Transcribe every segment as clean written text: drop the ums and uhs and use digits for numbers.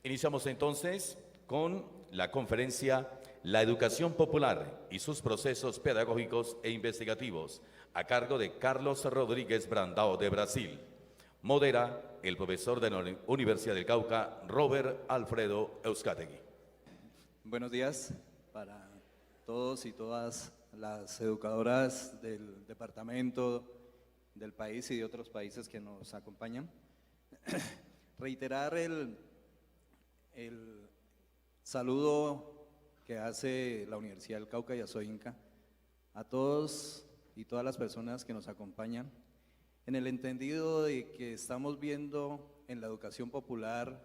Iniciamos entonces con la conferencia La educación popular y sus procesos pedagógicos e investigativos, a cargo de Carlos Rodríguez Brandao de Brasil. Modera el profesor de la Universidad del Cauca, Robert Alfredo Euskategui. Buenos días para todos y todas las educadoras del departamento, del país y de otros países que nos acompañan. Reiterar el saludo que hace la Universidad del Cauca y Asoinca a todos y todas las personas que nos acompañan, en el entendido de que estamos viendo en la educación popular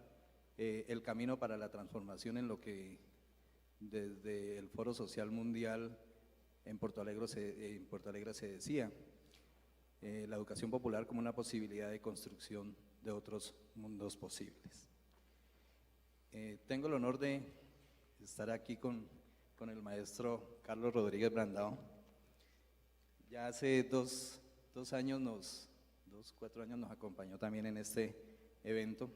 el camino para la transformación en lo que desde el Foro Social Mundial en Porto Alegre se decía, la educación popular como una posibilidad de construcción de otros mundos posibles. Tengo el honor de estar aquí con el maestro Carlos Rodríguez Brandao. Ya hace 4 años nos acompañó también en este evento.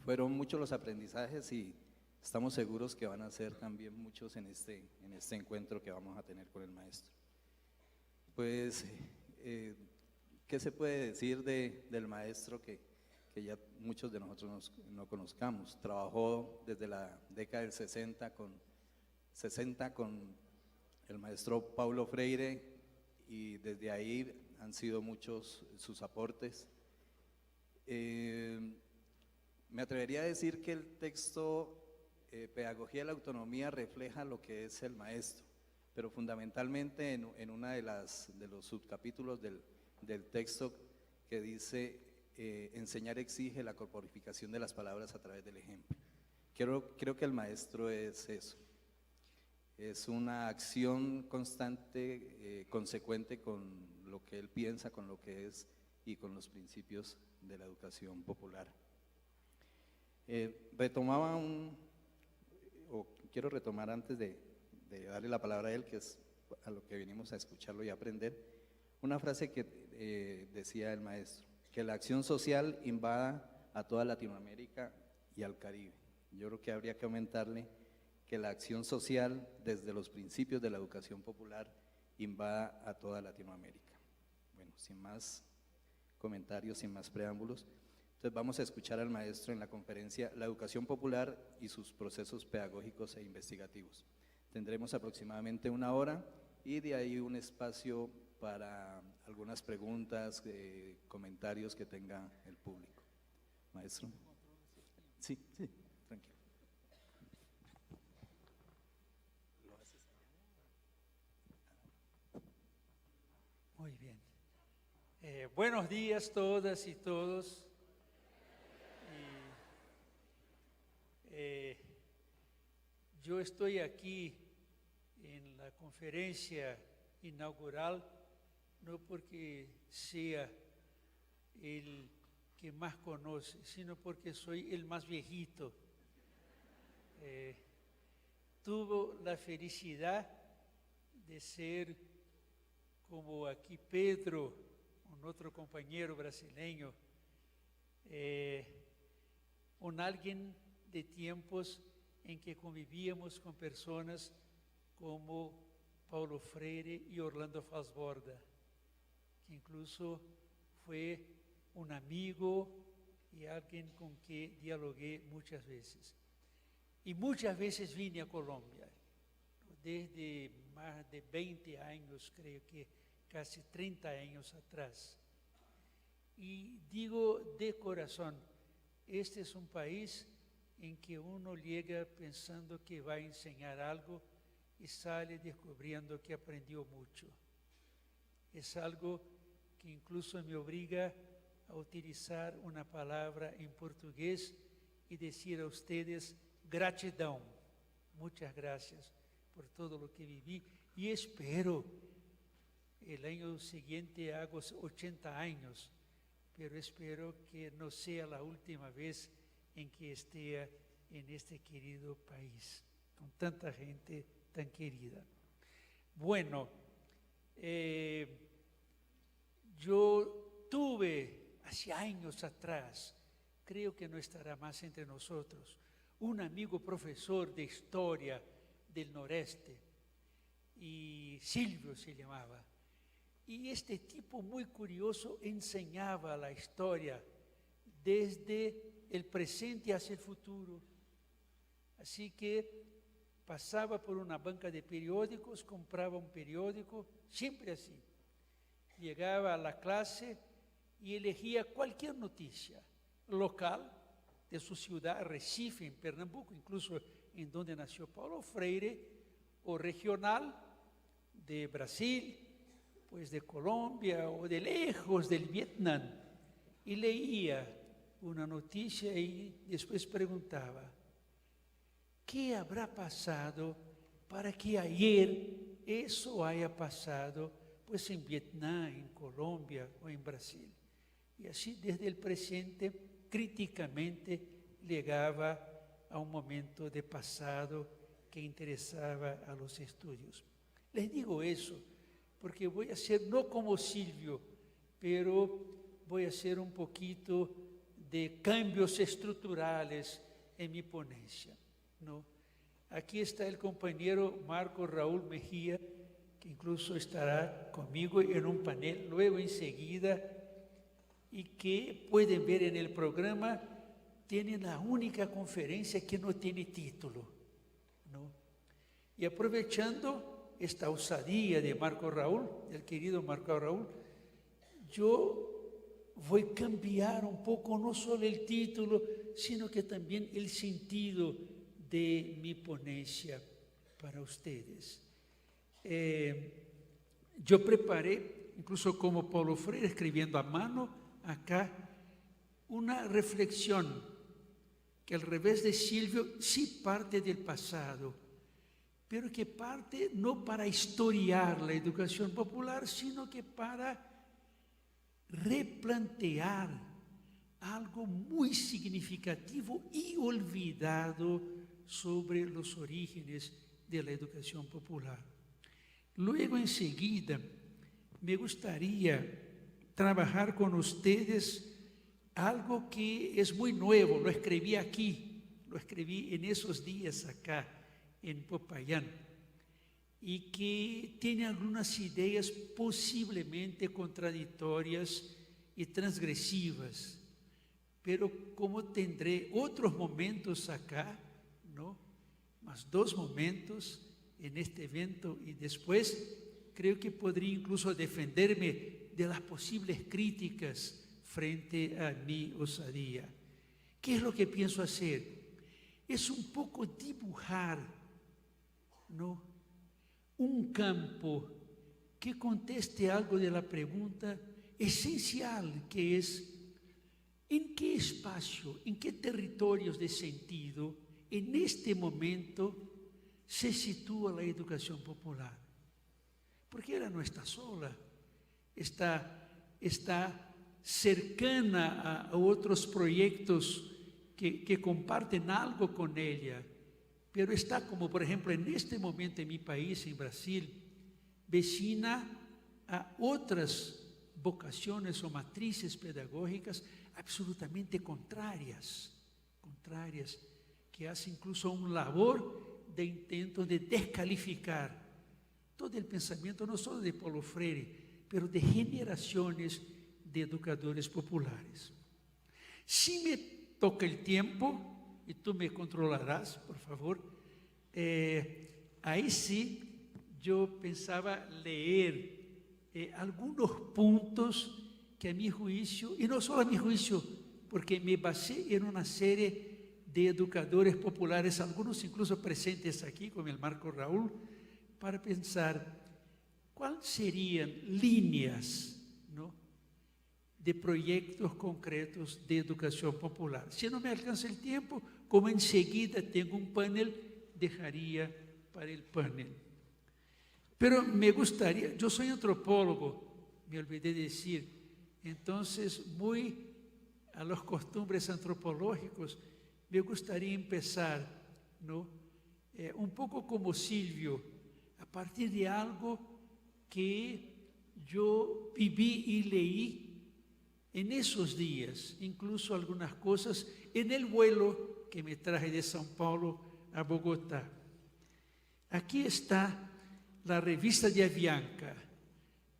Fueron muchos los aprendizajes y estamos seguros que van a ser también muchos en este encuentro que vamos a tener con el maestro. Pues, ¿qué se puede decir del maestro que ya muchos de nosotros no conozcamos? Trabajó desde la década del 60 con el maestro Paulo Freire y desde ahí han sido muchos sus aportes. Me atrevería a decir que el texto Pedagogía de la Autonomía refleja lo que es el maestro, pero fundamentalmente en una de los subcapítulos del texto que dice enseñar exige la corporificación de las palabras a través del ejemplo. Creo que el maestro es eso, es una acción constante, consecuente con lo que él piensa, con lo que es y con los principios de la educación popular. Quiero retomar antes de darle la palabra a él, que es a lo que venimos a escucharlo y aprender, una frase que decía el maestro, que la acción social invada a toda Latinoamérica y al Caribe. Yo creo que habría que aumentarle que la acción social desde los principios de la educación popular invada a toda Latinoamérica. Bueno, sin más comentarios, sin más preámbulos, entonces vamos a escuchar al maestro en la conferencia La educación popular y sus procesos pedagógicos e investigativos. Tendremos aproximadamente 1 hora y de ahí un espacio para algunas preguntas, comentarios que tenga el público. Maestro. Sí, tranquilo. Muy bien. Buenos días todas y todos. Yo estoy aquí en la conferencia inaugural no porque sea el que más conoce, sino porque soy el más viejito. Tuve la felicidad de ser, como aquí Pedro, un otro compañero brasileño, un alguien de tiempos en que convivíamos con personas como Paulo Freire y Orlando Falsborda, que incluso fue un amigo y alguien con que dialogué muchas veces. Y muchas veces vine a Colombia, desde más de 20 años, creo que casi 30 años atrás. Y digo de corazón, este es un país en que uno llega pensando que va a enseñar algo y sale descubriendo que aprendió mucho. Es algo que incluso me obliga a utilizar una palabra en portugués y decir a ustedes gratidão. Muchas gracias por todo lo que viví y espero el año siguiente hago 80 años, pero espero que no sea la última vez en que esté en este querido país, con tanta gente tan querida. Bueno, yo tuve hace años atrás, creo que no estará más entre nosotros, un amigo profesor de historia del noreste, y Silvio se llamaba. Y este tipo muy curioso enseñaba la historia desde el presente hacia el futuro. Así que pasaba por una banca de periódicos, compraba un periódico, siempre así. Llegaba a la clase y elegía cualquier noticia local de su ciudad, Recife, en Pernambuco, incluso en donde nació Paulo Freire, o regional de Brasil, pues de Colombia o de lejos del Vietnam, y leía una noticia y después preguntaba, ¿qué habrá pasado para que ayer eso haya pasado, pues en Vietnam, en Colombia o en Brasil? Y así desde el presente, críticamente, llegaba a un momento de pasado que interesaba a los estudios. Les digo eso porque voy a ser, no como Silvio, pero voy a hacer un poquito de cambios estructurales en mi ponencia, ¿no? Aquí está el compañero Marco Raúl Mejía, que incluso estará conmigo en un panel luego enseguida, y que pueden ver en el programa, tiene la única conferencia que no tiene título, ¿no? Y aprovechando esta osadía de Marco Raúl, del querido Marco Raúl, yo voy a cambiar un poco no solo el título, sino que también el sentido de mi ponencia para ustedes. Yo preparé, incluso como Paulo Freire, escribiendo a mano acá, una reflexión que al revés de Silvio sí parte del pasado, pero que parte no para historiar la educación popular, sino que para replantear algo muy significativo y olvidado sobre los orígenes de la educación popular. Luego, enseguida, me gustaría trabajar con ustedes algo que es muy nuevo, lo escribí aquí, lo escribí en esos días acá, en Popayán, y que tiene algunas ideas posiblemente contradictorias y transgresivas, pero como tendré otros momentos acá, ¿no? Más 2 momentos en este evento y después, creo que podría incluso defenderme de las posibles críticas frente a mi osadía. ¿Qué es lo que pienso hacer? Es un poco dibujar, ¿no?, un campo que conteste algo de la pregunta esencial que es ¿en qué espacio, en qué territorios de sentido en este momento se sitúa la educación popular? Porque ella no está sola, está cercana a otros proyectos que comparten algo con ella, pero está, como por ejemplo en este momento en mi país, en Brasil, vecina a otras vocaciones o matrices pedagógicas absolutamente contrarias, que hacen incluso un labor de intento de descalificar todo el pensamiento, no solo de Paulo Freire, pero de generaciones de educadores populares. Si me toca el tiempo, y tú me controlarás, por favor, ahí sí yo pensaba leer algunos puntos que a mi juicio, y no solo a mi juicio, porque me basé en una serie de educadores populares, algunos incluso presentes aquí, como el Marco Raúl, para pensar cuáles serían líneas, ¿no?, de proyectos concretos de educación popular. Si no me alcanza el tiempo, como enseguida tengo un panel, dejaría para el panel. Pero me gustaría, yo soy antropólogo, me olvidé de decir, entonces muy a los costumbres antropológicos, me gustaría empezar, ¿no?, un poco como Silvio, a partir de algo que yo viví y leí en esos días, incluso algunas cosas en el vuelo que me traje de São Paulo a Bogotá. Aquí está la revista de Avianca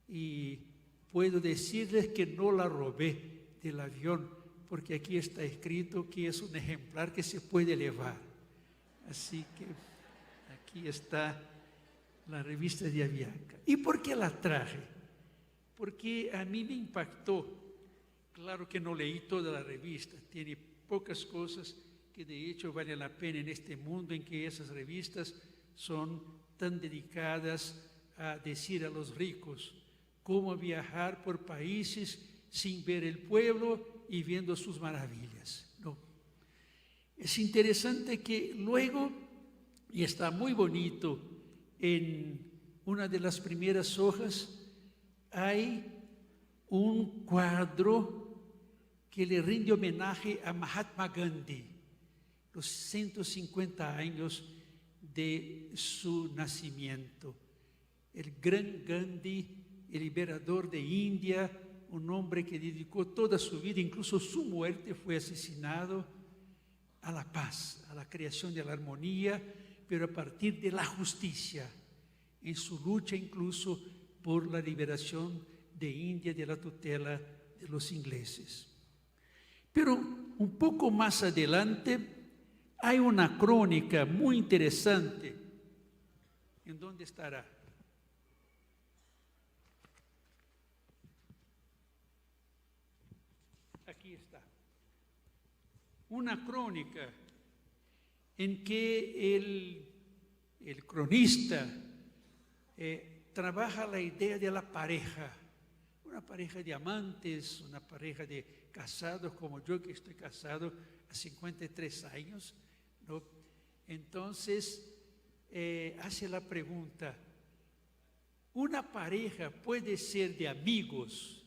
y puedo decirles que no la robé del avión, porque aquí está escrito que es un ejemplar que se puede llevar. Así que aquí está la revista de Avianca. ¿Y por qué la traje? Porque a mí me impactó. Claro que no leí toda la revista, tiene pocas cosas que de hecho vale la pena en este mundo en que esas revistas son tan dedicadas a decir a los ricos cómo viajar por países sin ver el pueblo y viendo sus maravillas. No. Es interesante que luego, y está muy bonito, en una de las primeras hojas hay un cuadro que le rinde homenaje a Mahatma Gandhi, los 150 años de su nacimiento. El gran Gandhi, el liberador de India, un hombre que dedicó toda su vida, incluso su muerte fue asesinado, a la paz, a la creación de la armonía, pero a partir de la justicia, en su lucha incluso por la liberación de India de la tutela de los ingleses. Pero un poco más adelante hay una crónica muy interesante. ¿En dónde estará? Aquí está. Una crónica en que el cronista trabaja la idea de la pareja, una pareja de amantes, una pareja de casados como yo, que estoy casado a 53 años, ¿no? Entonces hace la pregunta: ¿una pareja puede ser de amigos?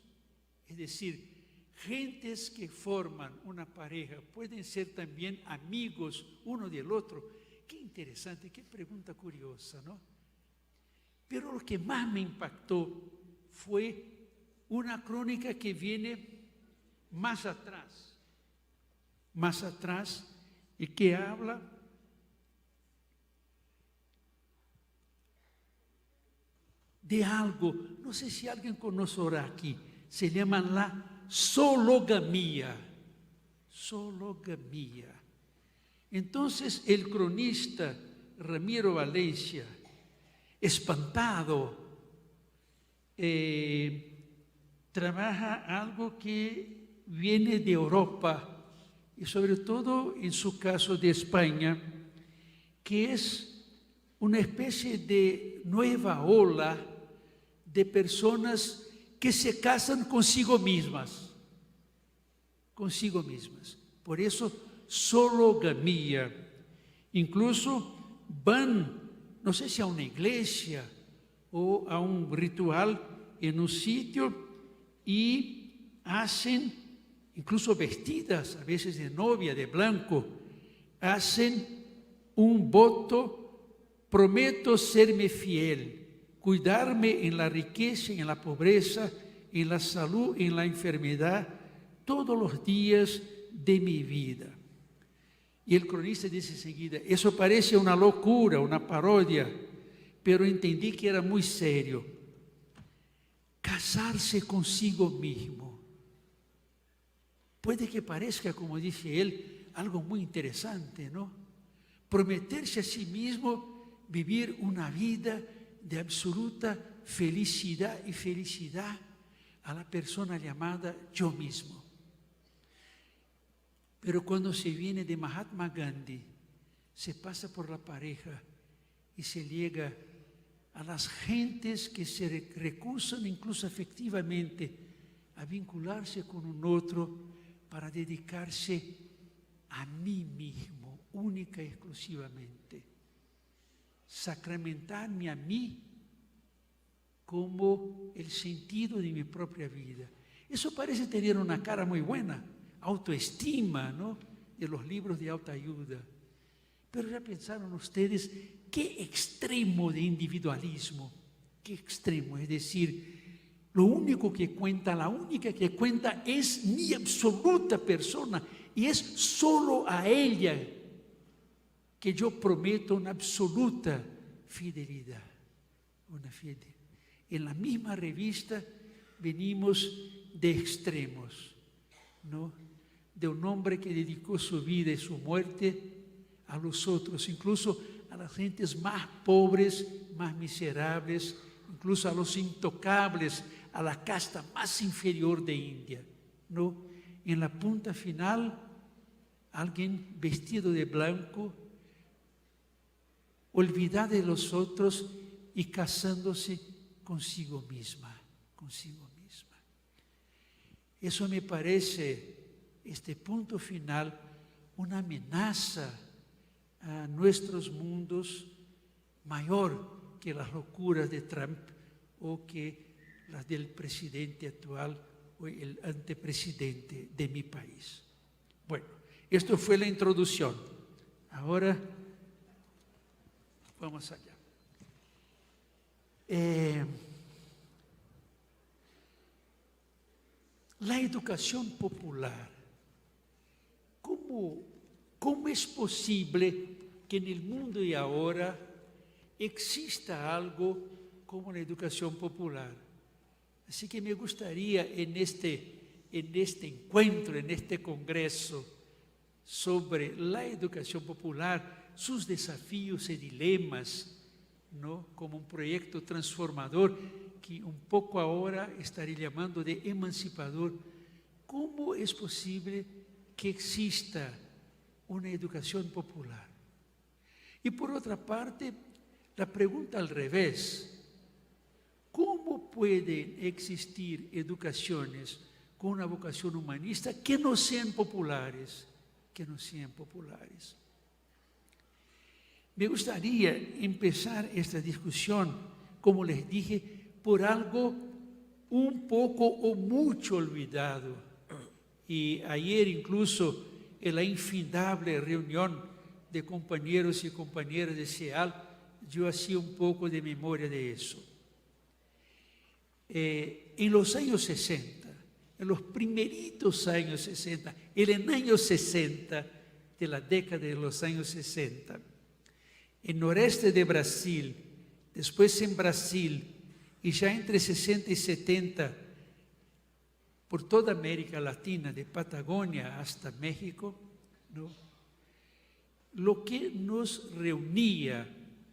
Es decir, gentes que forman una pareja pueden ser también amigos uno del otro. Qué interesante, qué pregunta curiosa, ¿no? Pero lo que más me impactó fue una crónica que viene más atrás, y que habla de algo, no sé si alguien conocerá aquí, se llama la sologamia. Sologamia. Entonces el cronista Ramiro Valencia, espantado, trabaja algo que viene de Europa y sobre todo en su caso de España, que es una especie de nueva ola de personas que se casan consigo mismas. Por eso, sologamia. Incluso van, no sé si a una iglesia o a un ritual en un sitio y hacen, incluso vestidas a veces de novia, de blanco, hacen un voto: prometo serme fiel, cuidarme en la riqueza, en la pobreza, en la salud, en la enfermedad, todos los días de mi vida. Y el cronista dice enseguida: eso parece una locura, una parodia, pero entendí que era muy serio. Casarse consigo mismo. Puede que parezca, como dice él, algo muy interesante, ¿no? Prometerse a sí mismo vivir una vida de absoluta felicidad y felicidad a la persona llamada yo mismo. Pero cuando se viene de Mahatma Gandhi, se pasa por la pareja y se llega a las gentes que se recusan incluso afectivamente a vincularse con un otro para dedicarse a mí mismo, única y exclusivamente. Sacramentarme a mí como el sentido de mi propia vida. Eso parece tener una cara muy buena, autoestima, ¿no?, de los libros de autoayuda. Pero ya pensaron ustedes qué extremo de individualismo, qué extremo, es decir, lo único que cuenta, la única que cuenta es mi absoluta persona y es solo a ella que yo prometo una absoluta fidelidad. En la misma revista venimos de extremos, ¿no? De un hombre que dedicó su vida y su muerte a los otros, incluso a las gentes más pobres, más miserables, incluso a los intocables, a la casta más inferior de India, ¿no? En la punta final, alguien vestido de blanco, olvidada de los otros y casándose consigo misma. Eso me parece, este punto final, una amenaza a nuestros mundos mayor que las locuras de Trump o que las del presidente actual o el antepresidente de mi país. Bueno, esto fue la introducción. Ahora vamos allá. La educación popular. ¿Cómo es posible que en el mundo de ahora exista algo como la educación popular? Así que me gustaría en este encuentro, en este congreso sobre la educación popular, sus desafíos y dilemas, ¿no? Como un proyecto transformador que un poco ahora estaré llamando de emancipador. ¿Cómo es posible que exista una educación popular? Y por otra parte, la pregunta al revés: ¿cómo pueden existir educaciones con una vocación humanista que no sean populares? Me gustaría empezar esta discusión, como les dije, por algo un poco o mucho olvidado. Y ayer incluso en la infinable reunión de compañeros y compañeras de CEAL, yo hacía un poco de memoria de eso. En los años 60, en los primeritos años 60, en el año 60 de la década de los años 60, en noreste de Brasil, después en Brasil, y ya entre 60 y 70, por toda América Latina, de Patagonia hasta México, ¿no? Lo que nos reunía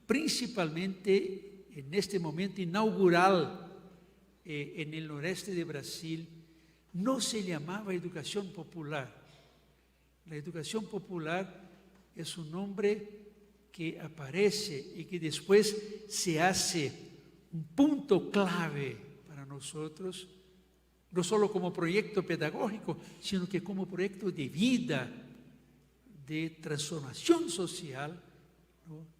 principalmente en este momento inaugural en el noreste de Brasil, no se llamaba educación popular. La educación popular es un nombre que aparece y que después se hace un punto clave para nosotros, no solo como proyecto pedagógico, sino que como proyecto de vida, de transformación social, ¿no?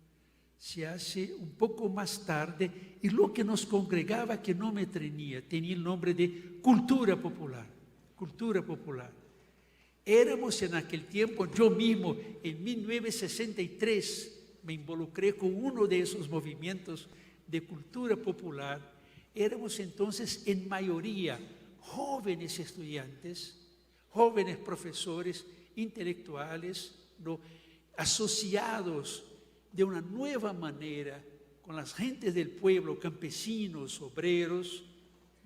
Se hace un poco más tarde, y lo que nos congregaba, que no me tenía el nombre de cultura popular. Éramos en aquel tiempo, yo mismo en 1963 me involucré con uno de esos movimientos de cultura popular. Éramos entonces en mayoría jóvenes estudiantes, jóvenes profesores, intelectuales, ¿no? Asociados de una nueva manera con las gentes del pueblo, campesinos, obreros,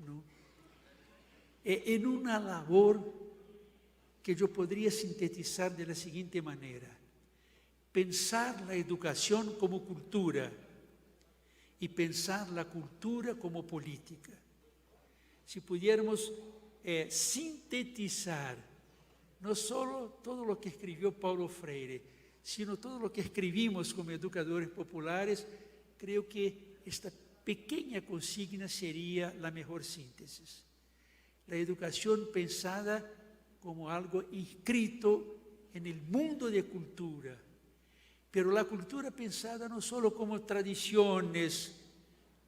¿no? En una labor que yo podría sintetizar de la siguiente manera: pensar la educación como cultura y pensar la cultura como política. Si pudiéramos sintetizar no solo todo lo que escribió Paulo Freire, sino todo lo que escribimos como educadores populares, creo que esta pequeña consigna sería la mejor síntesis. La educación pensada como algo inscrito en el mundo de cultura, pero la cultura pensada no solo como tradiciones,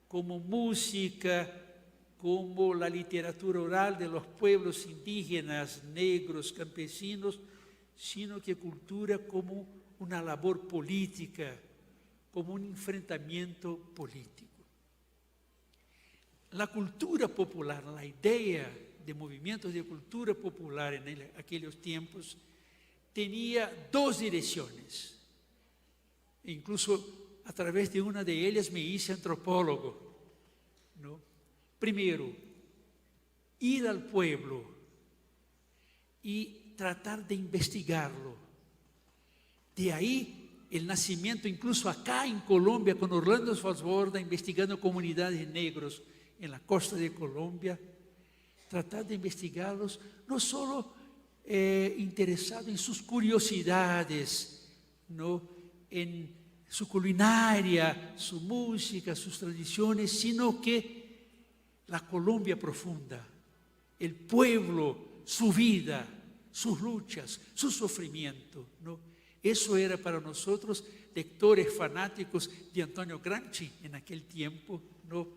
como música, como la literatura oral de los pueblos indígenas, negros, campesinos, sino que cultura como una labor política, como un enfrentamiento político. La cultura popular, la idea de movimientos de cultura popular en aquellos tiempos, tenía dos direcciones. incluso a través de una de ellas me hice antropólogo, ¿no? Primero, ir al pueblo y tratar de investigarlo. De ahí el nacimiento, incluso acá en Colombia, con Orlando Falsborda, investigando comunidades negros en la costa de Colombia, tratar de investigarlos, no solo interesado en sus curiosidades, ¿no? En su culinaria, su música, sus tradiciones, sino que la Colombia profunda, el pueblo, su vida, sus luchas, su sufrimiento, ¿no? Eso era para nosotros, lectores fanáticos de Antonio Gramsci en aquel tiempo, ¿no?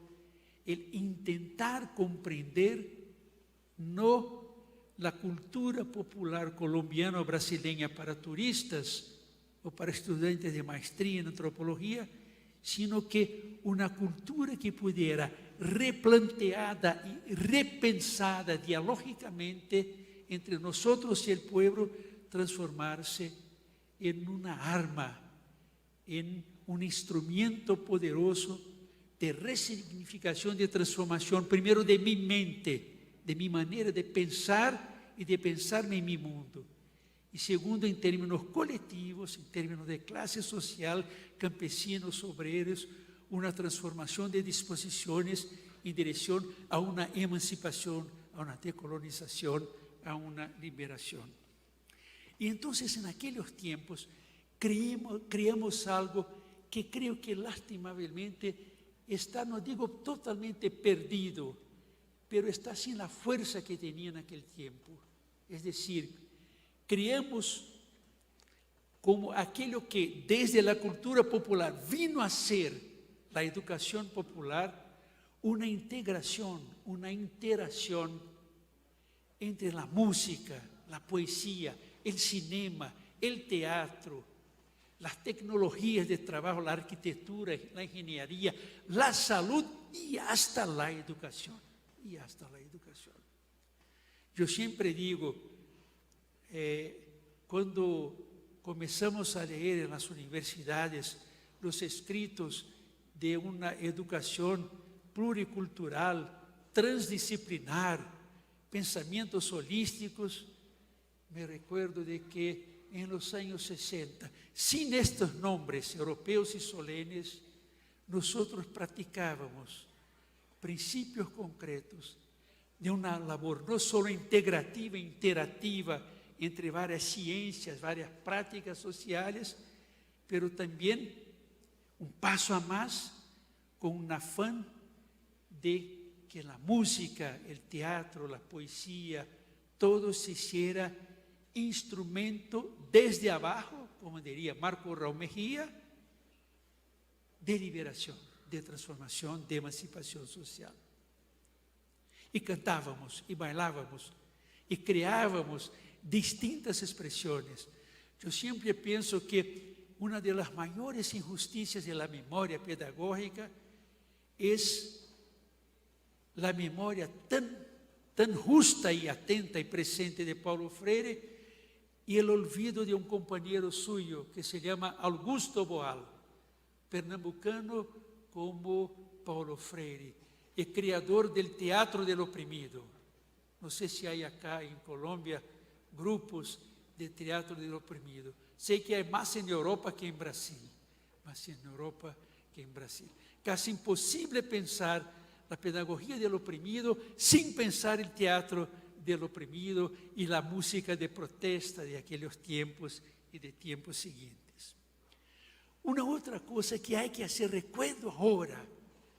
El intentar comprender no la cultura popular colombiana o brasileña para turistas o para estudiantes de maestría en antropología, sino que una cultura que pudiera replanteada y repensada dialógicamente entre nosotros y el pueblo, transformarse en una arma, en un instrumento poderoso de resignificación, de transformación, primero de mi mente, de mi manera de pensar y de pensarme en mi mundo. Y segundo, en términos colectivos, en términos de clase social, campesinos, obreros, una transformación de disposiciones en dirección a una emancipación, a una decolonización, a una liberación. Y entonces en aquellos tiempos creamos algo que creo que lastimablemente está, no digo totalmente perdido, pero está sin la fuerza que tenía en aquel tiempo. Es decir, creamos como aquello que desde la cultura popular vino a ser la educación popular, una integración, una interacción entre la música, la poesía, el cinema, el teatro, las tecnologías de trabajo, la arquitectura, la ingeniería, la salud y hasta la educación. Y hasta la educación. Yo siempre digo, cuando comenzamos a leer en las universidades los escritos de una educación pluricultural, transdisciplinar, pensamientos holísticos, me recuerdo de que en los años 60, sin estos nombres europeos y solemnes, nosotros practicábamos principios concretos de una labor no solo integrativa, interactiva entre varias ciencias, varias prácticas sociales, pero también un paso a más con un afán de que la música, el teatro, la poesía, todo se hiciera instrumento desde abajo, como diría Marco Raúl Mejía, de liberación, de transformación, de emancipación social. Y cantábamos, y bailábamos, y creábamos distintas expresiones. Yo siempre pienso que una de las mayores injusticias de la memoria pedagógica es la memoria tan justa y atenta y presente de Paulo Freire y el olvido de un compañero suyo que se llama Augusto Boal, pernambucano como Paulo Freire, el creador del teatro del oprimido. No sé si hay acá en Colombia grupos de teatro del oprimido. Sé que hay más en Europa que en Brasil, más en Europa que en Brasil. Casi imposible pensar la pedagogía del oprimido sin pensar el teatro del oprimido y la música de protesta de aquellos tiempos y de tiempos siguientes. Una otra cosa que hay que hacer recuerdo ahora,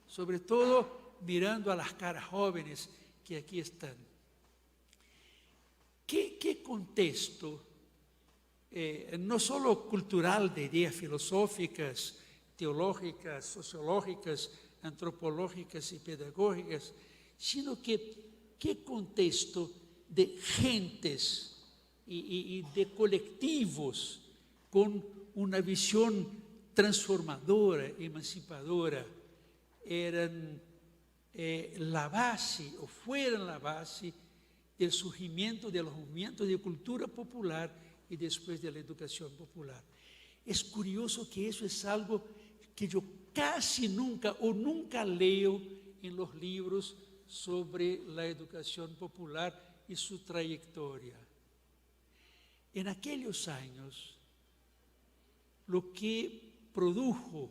sobre todo mirando a las caras jóvenes que aquí están. ¿Qué contexto, no solo cultural de ideas filosóficas, teológicas, sociológicas, antropológicas y pedagógicas, sino qué contexto de gentes y de colectivos con una visión transformadora, emancipadora, eran la base o fueron la base del surgimiento de los movimientos de cultura popular y después de la educación popular. Es curioso que eso es algo que yo casi nunca o nunca leo en los libros sobre la educación popular y su trayectoria. En aquellos años, lo que produjo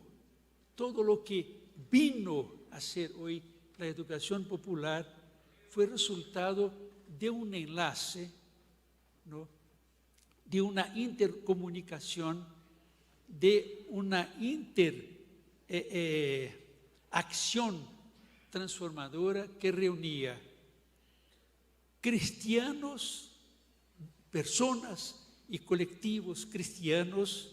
todo lo que vino a ser hoy la educación popular fue resultado de un enlace, ¿no?, de una intercomunicación, de una acción transformadora que reunía cristianos, personas y colectivos cristianos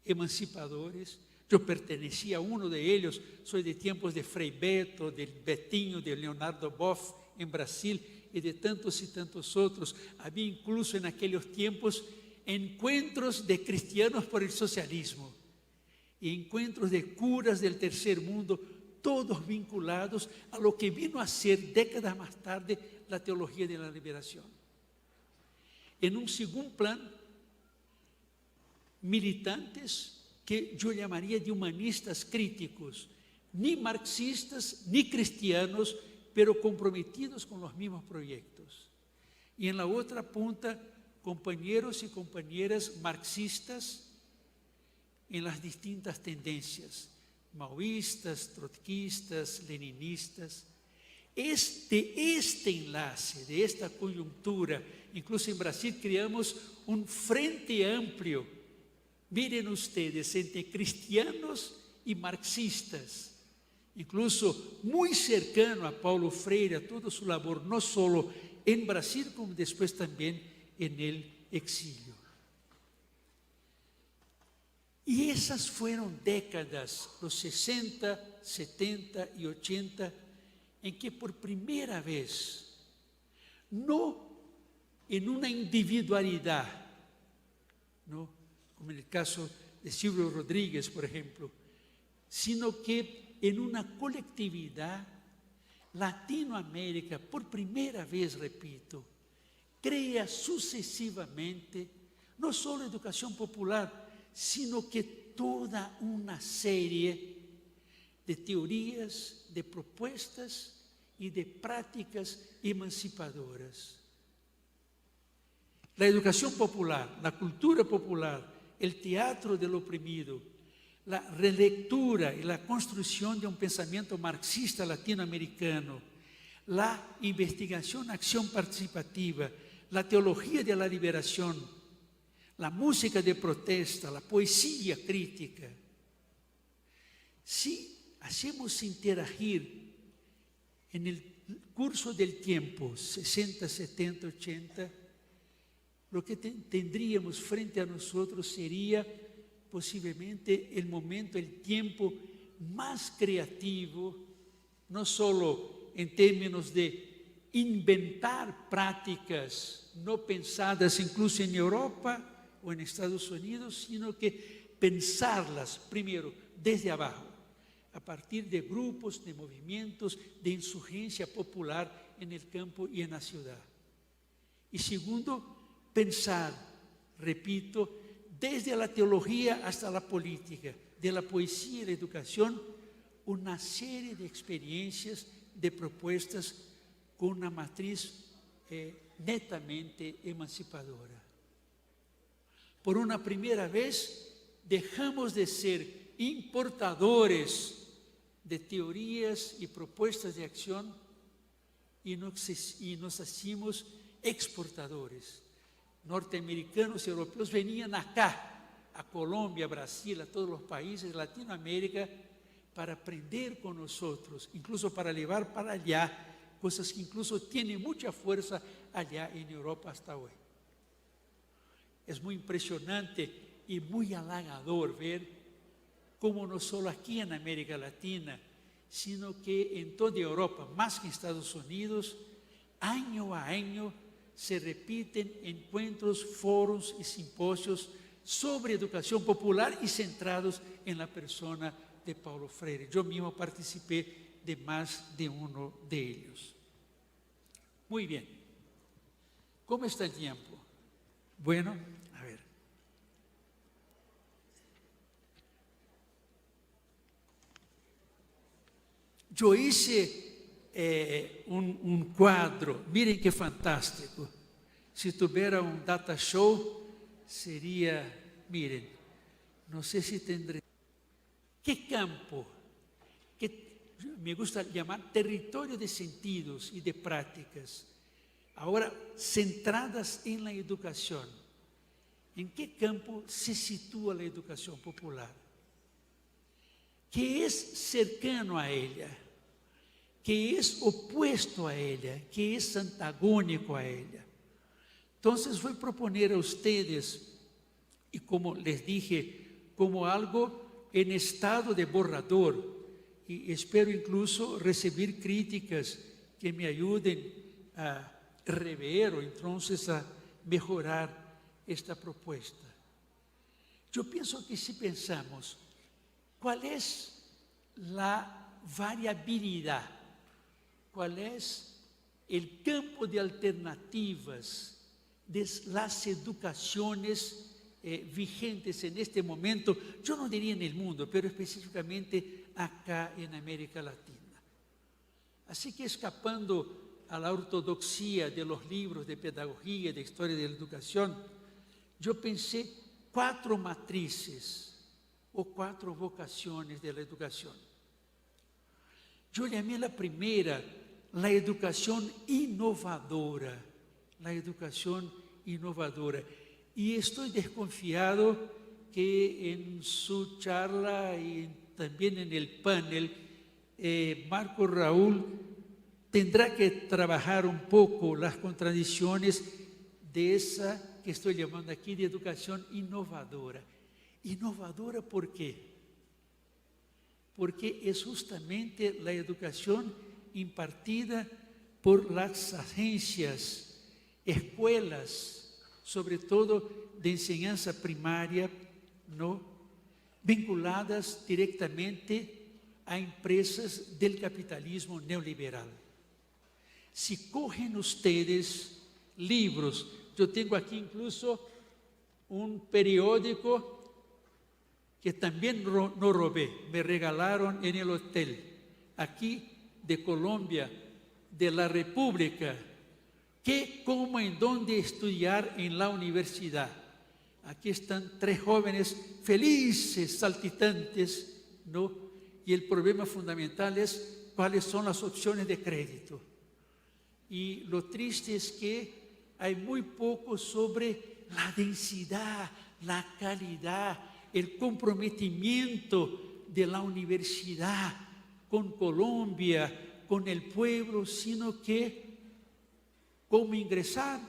emancipadores. Yo pertenecía a uno de ellos, soy de tiempos de Frei Beto, del Betinho, de Leonardo Boff en Brasil y de tantos y tantos otros. Había incluso en aquellos tiempos encuentros de cristianos por el socialismo y encuentros de curas del tercer mundo, todos vinculados a lo que vino a ser décadas más tarde la teología de la liberación. En un segundo plan, militantes que yo llamaría de humanistas críticos, ni marxistas ni cristianos, pero comprometidos con los mismos proyectos. Y en la otra punta, compañeros y compañeras marxistas en las distintas tendencias, maoístas, trotskistas, leninistas. Es de este enlace, de esta coyuntura, incluso en Brasil creamos un frente amplio, miren ustedes, entre cristianos y marxistas, incluso muy cercano a Paulo Freire, a toda su labor, no solo en Brasil, como después también en el exilio. Y esas fueron décadas, los 60, 70 y 80, en que por primera vez, no en una individualidad, ¿no?, como en el caso de Silvio Rodríguez, por ejemplo, sino que en una colectividad, Latinoamérica, por primera vez, repito, crea sucesivamente, no solo educación popular, sino que toda una serie de teorías, de propuestas y de prácticas emancipadoras. La educación popular, la cultura popular, el teatro del oprimido, la relectura y la construcción de un pensamiento marxista latinoamericano, la investigación, acción participativa, la teología de la liberación, la música de protesta, la poesía crítica. Si hacemos interagir en el curso del tiempo, 60, 70, 80, lo que tendríamos frente a nosotros sería posiblemente el momento, el tiempo más creativo, no solo en términos de inventar prácticas no pensadas incluso en Europa o en Estados Unidos, sino que pensarlas primero desde abajo, a partir de grupos, de movimientos, de insurgencia popular en el campo y en la ciudad. Y segundo, pensar, repito, desde la teología hasta la política, de la poesía y la educación, una serie de experiencias, de propuestas con una matriz netamente emancipadora. Por una primera vez, dejamos de ser importadores de teorías y propuestas de acción y nos hacemos exportadores. Norteamericanos y europeos venían acá, a Colombia, a Brasil, a todos los países de Latinoamérica, para aprender con nosotros, incluso para llevar para allá cosas que incluso tienen mucha fuerza allá en Europa hasta hoy. Es muy impresionante y muy halagador ver cómo no solo aquí en América Latina, sino que en toda Europa, más que en Estados Unidos, año a año se repiten encuentros, foros y simposios sobre educación popular y centrados en la persona de Paulo Freire. Yo mismo participé de más de uno de ellos. Muy bien. ¿Cómo está el tiempo? Bueno, a ver. Yo hice un quadro, miren que fantástico. Se tuviera un data show, sería, miren, no sé si tendré. ¿Qué campo? Que me gusta llamar territorio de sentidos y de prácticas, ahora centradas en la educación. ¿En qué campo se sitúa la educación popular? ¿Qué es cercano a ella? ¿Qué es opuesto a ella? ¿Qué es antagónico a ella? Entonces voy a proponer a ustedes, y como les dije, como algo en estado de borrador, y espero incluso recibir críticas que me ayuden a rever o entonces a mejorar esta propuesta. Yo pienso que si pensamos, ¿cuál es la variabilidad? ¿Cuál es el campo de alternativas de las educaciones vigentes en este momento? Yo no diría en el mundo, pero específicamente acá en América Latina. Así que, escapando a la ortodoxia de los libros de pedagogía, de historia de la educación, yo pensé 4 matrices o 4 vocaciones de la educación. Yo llamé la primera la educación innovadora. La educación innovadora. Y estoy desconfiado que en su charla y también en el panel, Marco Raúl tendrá que trabajar un poco las contradicciones de esa que estoy llamando aquí de educación innovadora. ¿Innovadora por qué? Porque es justamente la educación impartida por las agencias, escuelas, sobre todo de enseñanza primaria, ¿no?, vinculadas directamente a empresas del capitalismo neoliberal. Si cogen ustedes libros, yo tengo aquí incluso un periódico que también no robé, me regalaron en el hotel, aquí de Colombia, de la República, ¿qué, cómo, en dónde estudiar en la universidad? Aquí están 3 jóvenes felices, saltitantes, ¿no? Y el problema fundamental es cuáles son las opciones de crédito. Y lo triste es que hay muy poco sobre la densidad, la calidad, el comprometimiento de la universidad con Colombia, con el pueblo, sino que cómo ingresar,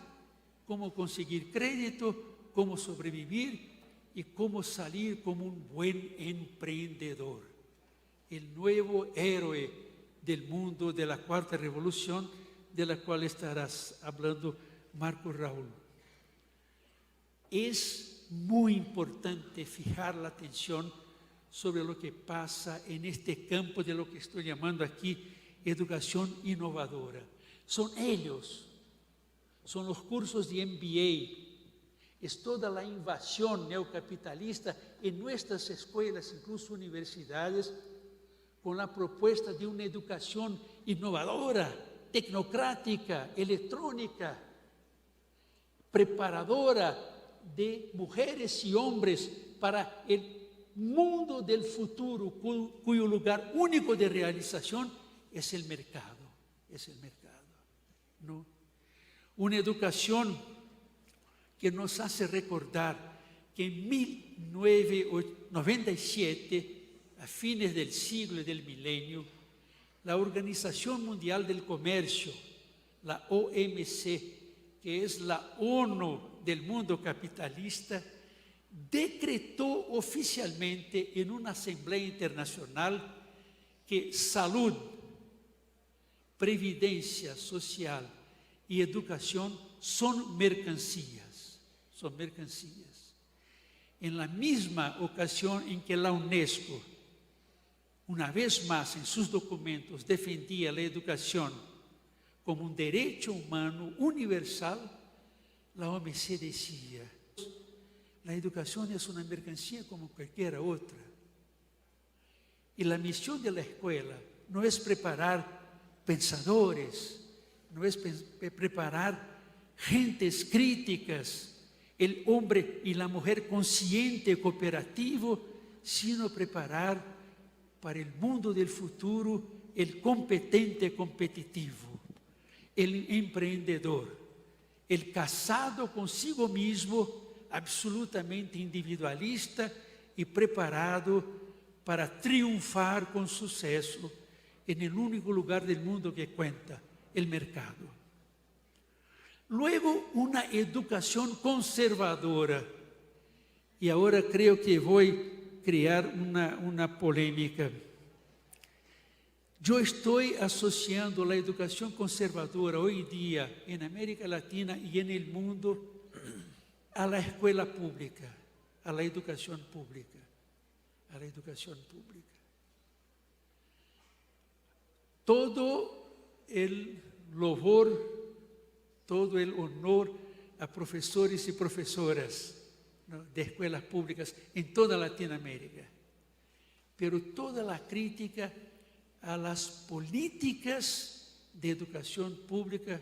cómo conseguir crédito, cómo sobrevivir y cómo salir como un buen emprendedor. El nuevo héroe del mundo de la Cuarta Revolución, de la cual estarás hablando, Marco Raúl. Es muy importante fijar la atención sobre lo que pasa en este campo de lo que estoy llamando aquí educación innovadora. Son ellos, son los cursos de MBA, es toda la invasión neocapitalista en nuestras escuelas, incluso universidades, con la propuesta de una educación innovadora, tecnocrática, electrónica, preparadora de mujeres y hombres para el mundo del futuro, cuyo lugar único de realización es el mercado, ¿no? Una educación que nos hace recordar que en 1997, a fines del siglo y del milenio, la Organización Mundial del Comercio, la OMC, que es la ONU del mundo capitalista, decretó oficialmente en una asamblea internacional que salud, previdencia social y educación son mercancías, En la misma ocasión en que la UNESCO, una vez más en sus documentos, defendía la educación como un derecho humano universal, la OMC decía: la educación es una mercancía como cualquier otra. Y la misión de la escuela no es preparar pensadores, no es preparar gentes críticas, el hombre y la mujer consciente, cooperativo, sino preparar para el mundo del futuro el competente competitivo, el emprendedor, el casado consigo mismo, absolutamente individualista y preparado para triunfar con suceso en el único lugar del mundo que cuenta, el mercado. Luego, una educación conservadora. Y ahora creo que voy a crear una polémica. Yo estoy asociando la educación conservadora hoy día en América Latina y en el mundo a la escuela pública, a la educación pública, a la educación pública. Todo el louvor, todo el honor a profesores y profesoras, ¿no?, de escuelas públicas en toda Latinoamérica, pero toda la crítica a las políticas de educación pública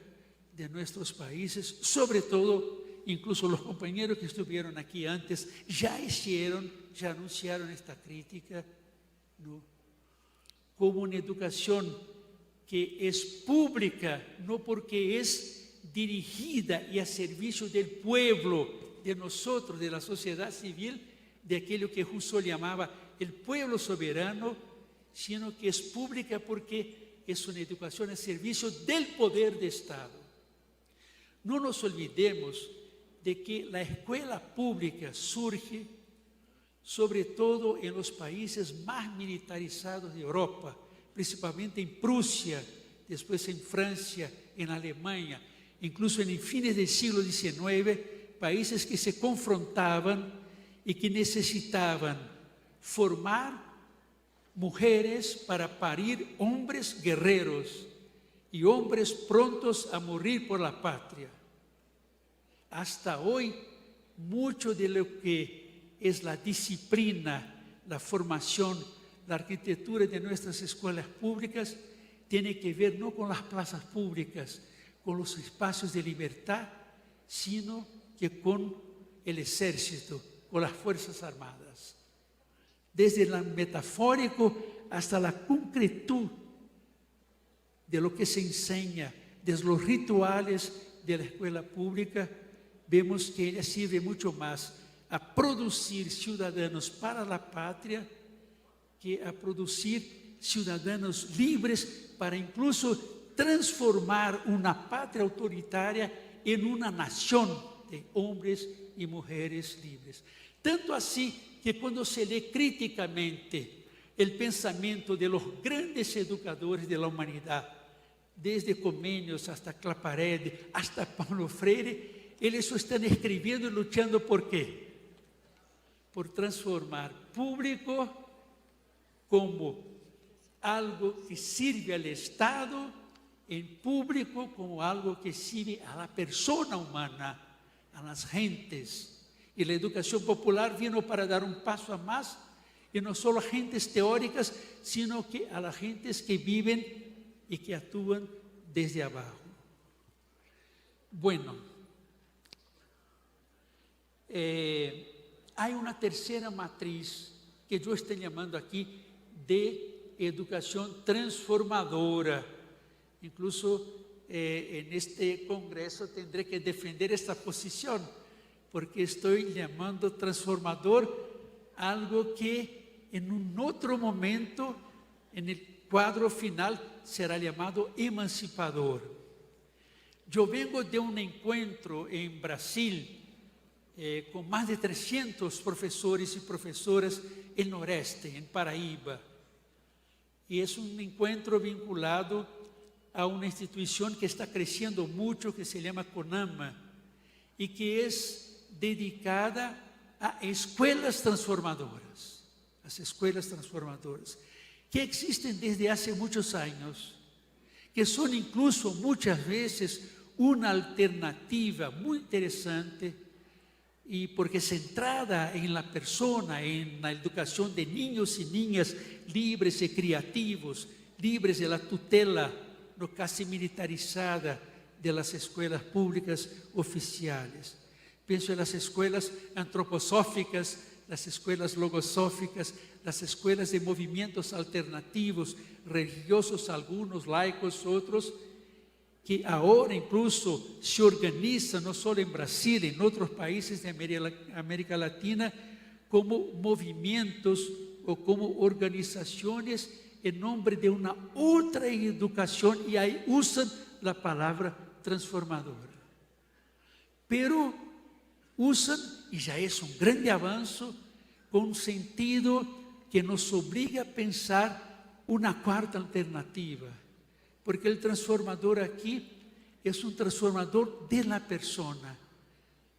de nuestros países, sobre todo, incluso los compañeros que estuvieron aquí antes ya anunciaron esta crítica, ¿no?, como una educación que es pública, no porque es dirigida y a servicio del pueblo, de nosotros, de la sociedad civil, de aquello que Rousseau llamaba el pueblo soberano, sino que es pública porque es una educación a servicio del poder de Estado. No nos olvidemos de que la escuela pública surge sobre todo en los países más militarizados de Europa, principalmente en Prusia, después en Francia, en Alemania, incluso en fines del siglo XIX, países que se confrontaban y que necesitaban formar mujeres para parir hombres guerreros y hombres prontos a morir por la patria. Hasta hoy, mucho de lo que es la disciplina, la formación, la arquitectura de nuestras escuelas públicas tiene que ver no con las plazas públicas, con los espacios de libertad, sino que con el ejército, con las Fuerzas Armadas. Desde lo metafórico hasta la concretud de lo que se enseña, desde los rituales de la escuela pública, vemos que ella sirve mucho más a producir ciudadanos para la patria que a producir ciudadanos libres para incluso transformar una patria autoritaria en una nación de hombres y mujeres libres. Tanto así que cuando se lee críticamente el pensamiento de los grandes educadores de la humanidad, desde Comenius hasta Claparede, hasta Paulo Freire, ellos están escribiendo y luchando ¿por qué? Por transformar público como algo que sirve al Estado, en público como algo que sirve a la persona humana, a las gentes. Y la educación popular vino para dar un paso a más, y no solo a gentes teóricas, sino que a las gentes que viven y que actúan desde abajo. Bueno, hay una tercera matriz que yo estoy llamando aquí de educación transformadora. Incluso en este congreso tendré que defender esta posición, porque estoy llamando transformador algo que en un otro momento, en el cuadro final, será llamado emancipador. Yo vengo de un encuentro en Brasil con más de 300 profesores y profesoras en Noreste, en Paraíba. Y es un encuentro vinculado a una institución que está creciendo mucho, que se llama CONAMA, y que es dedicada a escuelas transformadoras, las escuelas transformadoras, que existen desde hace muchos años, que son incluso muchas veces una alternativa muy interesante, y porque centrada en la persona, en la educación de niños y niñas libres y creativos, libres de la tutela no casi militarizada de las escuelas públicas oficiales. Pienso en las escuelas antroposóficas, las escuelas logosóficas, las escuelas de movimientos alternativos, religiosos algunos, laicos otros, que ahora incluso se organizan, no solo en Brasil, en otros países de América Latina, como movimientos o como organizaciones en nombre de una otra educación, y ahí usan la palabra transformadora. Pero usan, y ya es un grande avance, con un sentido que nos obliga a pensar una cuarta alternativa, porque el transformador aquí es un transformador de la persona.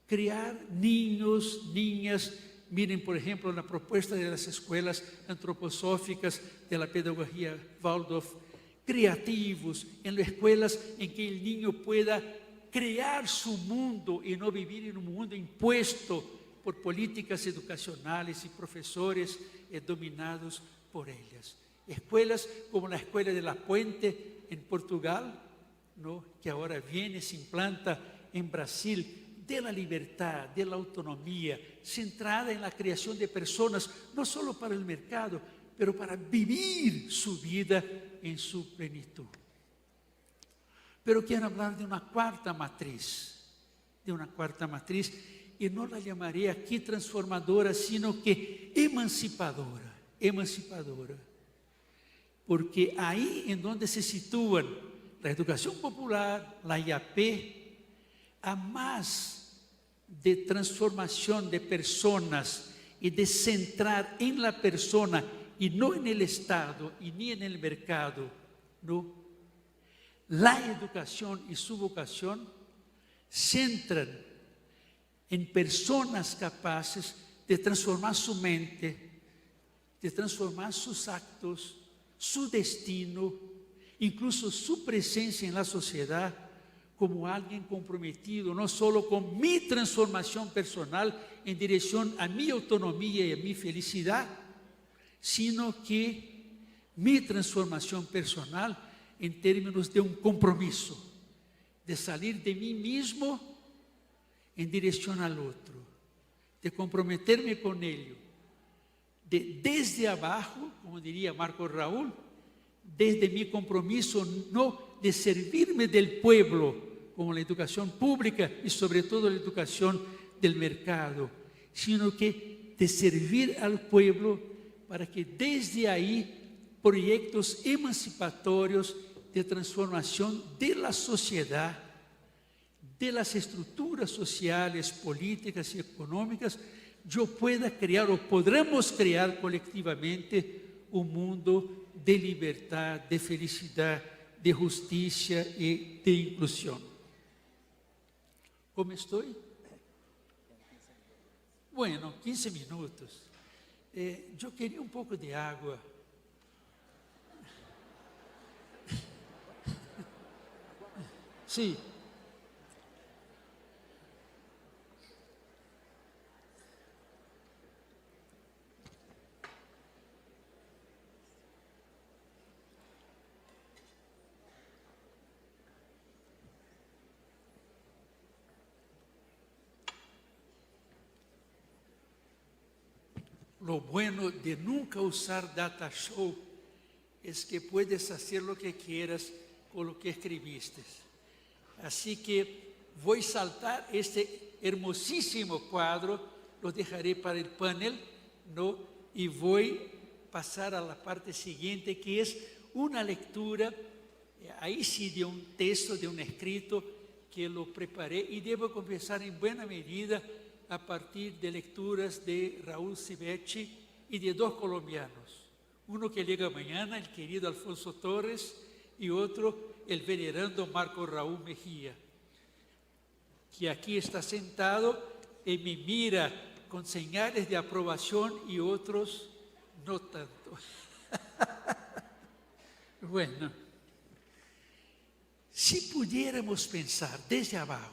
Crear niños, niñas, miren por ejemplo la propuesta de las escuelas antroposóficas de la pedagogía Waldorf, creativos, en las escuelas en que el niño pueda crear su mundo y no vivir en un mundo impuesto por políticas educacionales y profesores dominados por ellas. Escuelas como la Escuela de la Puente en Portugal, ¿no?, que ahora viene, se implanta en Brasil, de la libertad, de la autonomía, centrada en la creación de personas, no solo para el mercado, pero para vivir su vida en su plenitud. Pero quiero hablar de una cuarta matriz, y no la llamaré aquí transformadora, sino que emancipadora, porque ahí en donde se sitúan la educación popular, la IAP, a más de transformación de personas y de centrar en la persona y no en el Estado y ni en el mercado, ¿no? La educación y su vocación centran en personas capaces de transformar su mente, de transformar sus actos, su destino, incluso su presencia en la sociedad, como alguien comprometido no solo con mi transformación personal en dirección a mi autonomía y a mi felicidad, sino que mi transformación personal en términos de un compromiso, de salir de mí mismo en dirección al otro, de comprometerme con ello, de desde abajo, como diría Marco Raúl, desde mi compromiso no de servirme del pueblo, como la educación pública y sobre todo la educación del mercado, sino que de servir al pueblo para que desde ahí proyectos emancipatorios de transformación de la sociedad, de las estructuras sociales, políticas y económicas, yo pueda crear o podremos crear colectivamente un mundo de libertad, de felicidad, de justicia y de inclusión. ¿Cómo estoy? Bueno, 15 minutos. Yo quería un poco de agua. Sí. Lo bueno de nunca usar data show es que puedes hacer lo que quieras con lo que escribiste. Así que voy a saltar este hermosísimo cuadro, lo dejaré para el panel, ¿no? Y voy a pasar a la parte siguiente, que es una lectura, ahí sí, de un texto, de un escrito que lo preparé, y debo confesar en buena medida a partir de lecturas de Raúl Civetti y de dos colombianos. Uno que llega mañana, el querido Alfonso Torres, y otro, el venerando Marco Raúl Mejía, que aquí está sentado y me mira con señales de aprobación y otros no tanto. Bueno, si pudiéramos pensar desde abajo,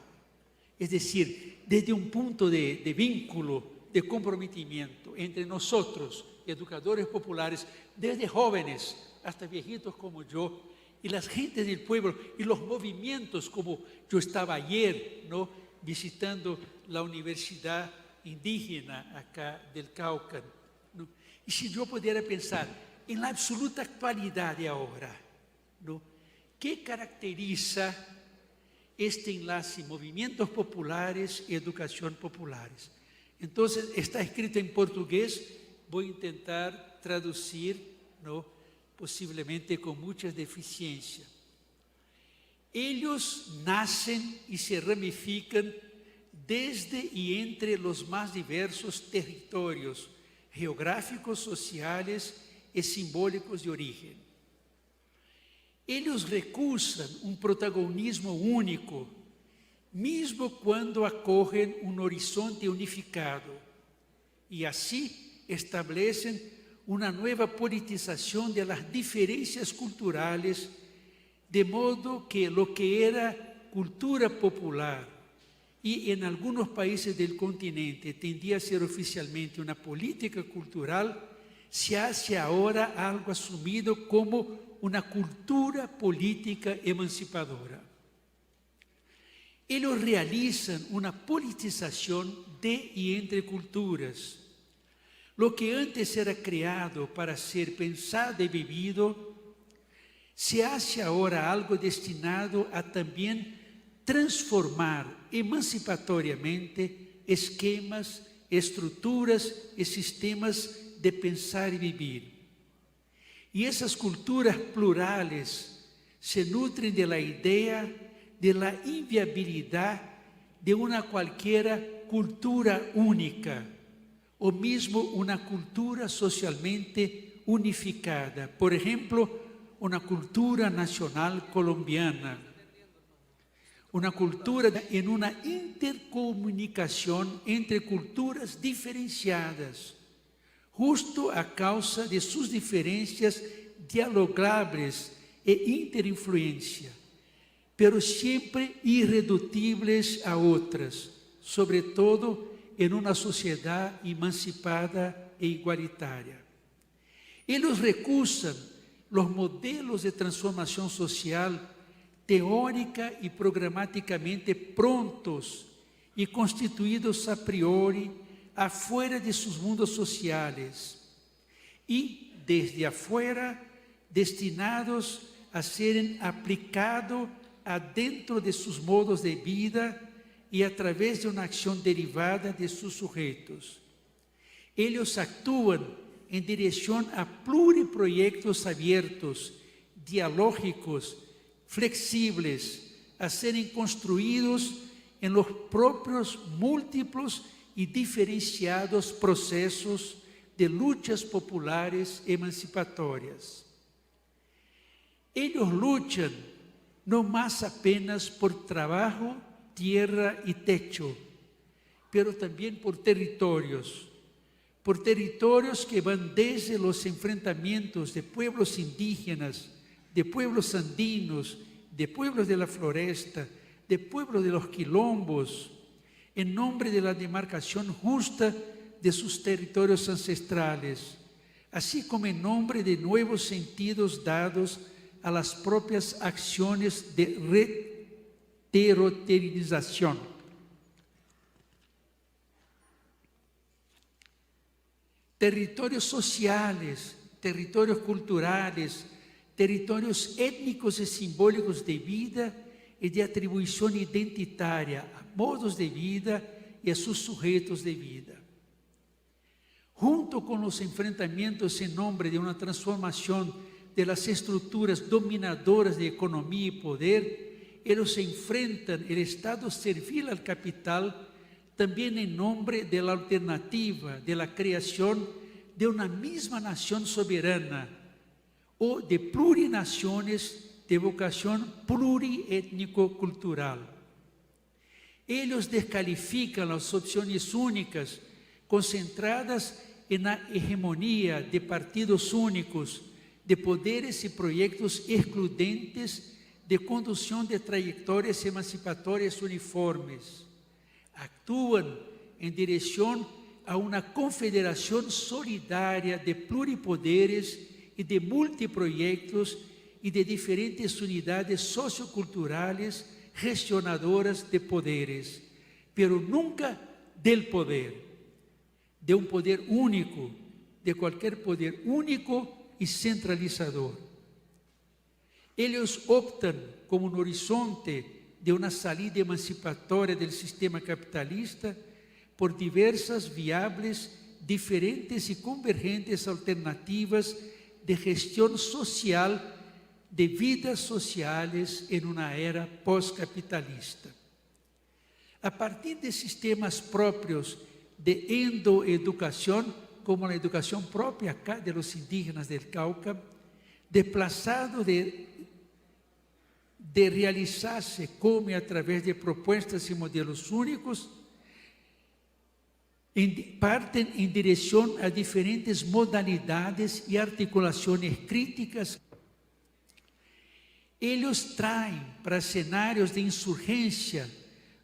es decir, desde un punto de vínculo de comprometimiento entre nosotros, educadores populares, desde jóvenes hasta viejitos como yo, y las gentes del pueblo, y los movimientos, como yo estaba ayer, ¿no?, visitando la universidad indígena acá del Cauca, ¿no? Y si yo pudiera pensar en la absoluta actualidad de ahora, ¿no?, ¿qué caracteriza este enlace movimientos populares y educación populares? Entonces, está escrito en portugués, voy a intentar traducir, ¿no?, posiblemente con muchas deficiencias. Ellos nacen y se ramifican desde y entre los más diversos territorios geográficos, sociales y simbólicos de origen. Ellos recusan un protagonismo único, mismo cuando acogen un horizonte unificado, y así establecen una nueva politización de las diferencias culturales, de modo que lo que era cultura popular y en algunos países del continente tendía a ser oficialmente una política cultural, se hace ahora algo asumido como una cultura política emancipadora. Ellos realizan una politización de y entre culturas. Lo que antes era creado para ser pensado y vivido, se hace ahora algo destinado a también transformar emancipatoriamente esquemas, estruturas y sistemas de pensar y vivir. Y esas culturas plurales se nutren de la idea de la inviabilidad de una cualquiera cultura única, o mismo una cultura socialmente unificada. Por ejemplo, una cultura nacional colombiana, una cultura en una intercomunicación entre culturas diferenciadas, justo a causa de sus diferencias dialogables e interinfluencia, pero siempre irreductibles a otras, sobre todo en una sociedad emancipada e igualitaria. Ellos recusan los modelos de transformación social teórica y programáticamente prontos y constituidos a priori afuera de sus mundos sociales y desde afuera destinados a ser aplicados adentro de sus modos de vida y a través de una acción derivada de sus sujetos. Ellos actúan en dirección a pluriproyectos abiertos, dialógicos, flexibles, a serem construídos em los propios múltiplos e diferenciados processos de lutas populares emancipatórias. Ellos luchan no más apenas por trabajo, tierra y techo, pero también por territorios que van desde los enfrentamientos de pueblos indígenas, de pueblos andinos, de pueblos de la floresta, de pueblos de los quilombos, en nombre de la demarcación justa de sus territorios ancestrales, así como en nombre de nuevos sentidos dados a las propias acciones de reterritorialización. Territorios sociales, territorios culturales, territorios étnicos y simbólicos de vida y de atribuição identitária a modos de vida y a sus sujetos de vida. Junto con los enfrentamientos en nombre de una transformación de las estructuras dominadoras de economía y poder, ellos se enfrentan el Estado servil al capital también en nombre de la alternativa de la creación de una misma nación soberana o de plurinaciones de vocación pluriétnico-cultural. Ellos descalifican las opciones únicas concentradas en la hegemonía de partidos únicos, de poderes y proyectos excludentes de conducción de trayectorias emancipatorias uniformes. Actúan en dirección a una confederación solidaria de pluripoderes y de multiproyectos y de diferentes unidades socioculturales gestionadoras de poderes, pero nunca del poder, de un poder único, de cualquier poder único y centralizador. Ellos optan como un horizonte de una salida emancipatoria del sistema capitalista por diversas viables, diferentes y convergentes alternativas de gestión social, de vidas sociales en una era postcapitalista. A partir de sistemas propios de endoeducación, como la educación propia acá de los indígenas del Cauca, desplazado de realizarse como a través de propuestas y modelos únicos, parten en dirección a diferentes modalidades y articulaciones críticas. Ellos traen para escenarios de insurgencia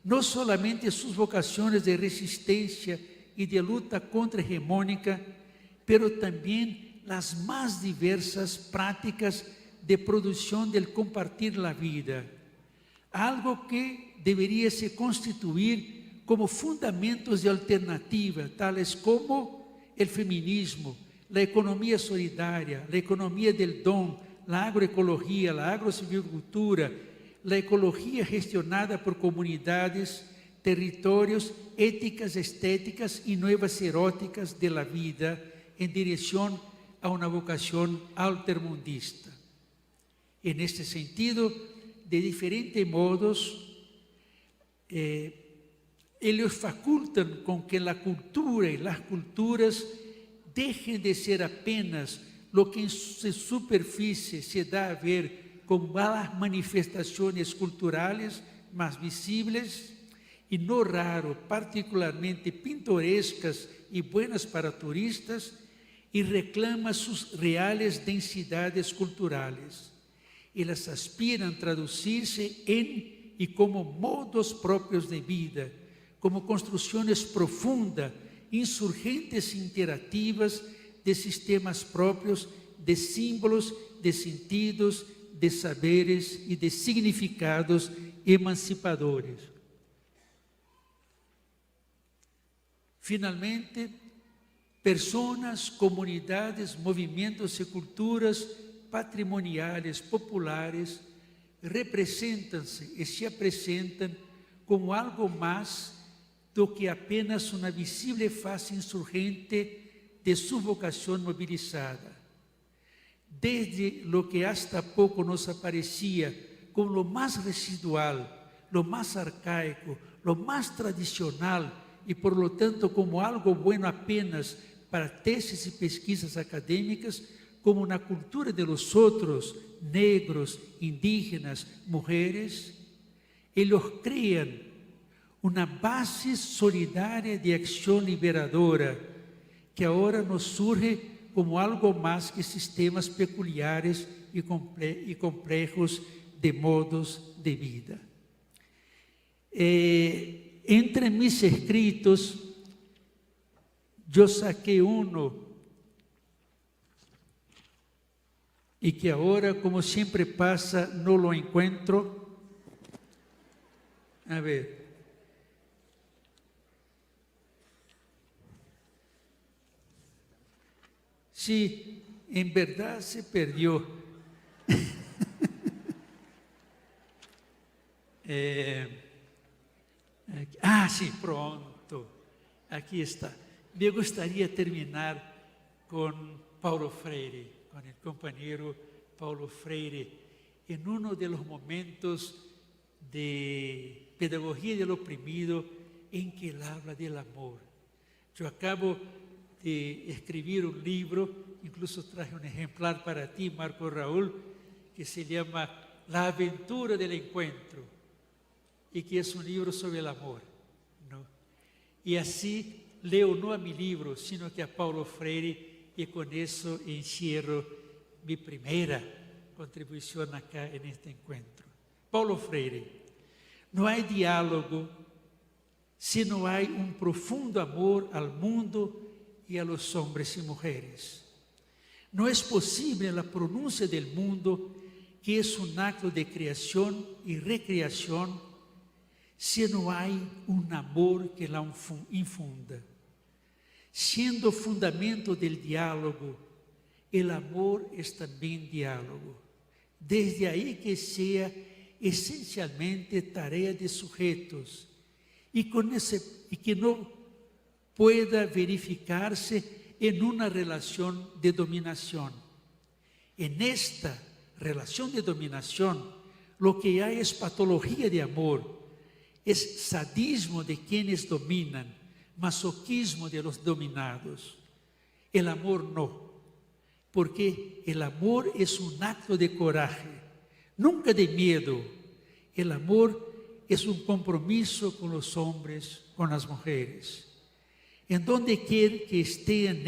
no solamente sus vocaciones de resistencia y de lucha contrahegemónica, pero también las más diversas prácticas de producción del compartir la vida, algo que debería se constituir como fundamentos de alternativa, tales como el feminismo, la economía solidaria, la economía del don, la agroecología, la agrosilvicultura, la ecología gestionada por comunidades, territorios, éticas estéticas y nuevas eróticas de la vida en dirección a una vocación altermundista. En este sentido, de diferentes modos, ellos facultan con que la cultura y las culturas dejen de ser apenas lo que en su superficie se da a ver como las manifestaciones culturales más visibles y no raro, particularmente pintorescas y buenas para turistas, y reclama sus reales densidades culturales. Elas aspiram a traducir-se em e como modos próprios de vida, como construções profundas, insurgentes e interativas de sistemas próprios, de símbolos, de sentidos, de saberes e de significados emancipadores. Finalmente, pessoas, comunidades, movimentos e culturas patrimoniales, populares, representam-se e se apresentam como algo mais do que apenas uma visível face insurgente de sua vocação mobilizada. Desde lo que hasta pouco nos aparecia como o mais residual, o mais arcaico, o mais tradicional e, por lo tanto, como algo bueno apenas para teses e pesquisas acadêmicas, como na cultura de los otros, negros, indígenas, mujeres, eles criam uma base solidária de acção liberadora, que agora nos surge como algo mais que sistemas peculiares e complexos de modos de vida. Entre mis escritos, eu saquei e que agora, como sempre passa, não lo encontro. A ver. Sí, en verdad se perdió. Sí, pronto. Aquí está. Me gustaría terminar con Paulo Freire, con el compañero Paulo Freire, en uno de los momentos de pedagogía del oprimido en que él habla del amor. Yo acabo de escribir un libro, incluso traje un ejemplar para ti, Marco Raúl, que se llama La aventura del encuentro, y que es un libro sobre el amor, ¿no? Y así leo no a mi libro, sino que a Paulo Freire, y con eso encierro mi primera contribución acá en este encuentro. Paulo Freire: no hay diálogo si no hay un profundo amor al mundo y a los hombres y mujeres. No es posible la pronuncia del mundo, que es un acto de creación y recreación, si no hay un amor que la infunda. Siendo fundamento del diálogo, el amor es también diálogo. Desde ahí que sea esencialmente tarea de sujetos y que no pueda verificarse en una relación de dominación. En esta relación de dominación, lo que hay es patología de amor, es sadismo de quienes dominan, masoquismo de los dominados. El amor no, porque el amor es un acto de coraje, nunca de miedo. El amor es un compromiso con los hombres, con las mujeres. En donde quiera que estén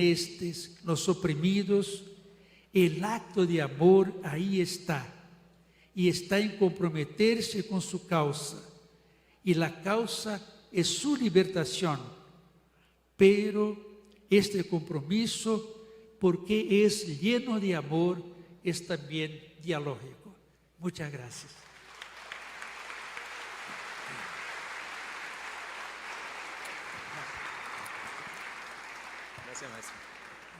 los oprimidos, el acto de amor ahí está, y está en comprometerse con su causa, y la causa es su libertación. Pero este compromiso, porque es lleno de amor, es también dialógico. Muchas gracias. Gracias, maestro.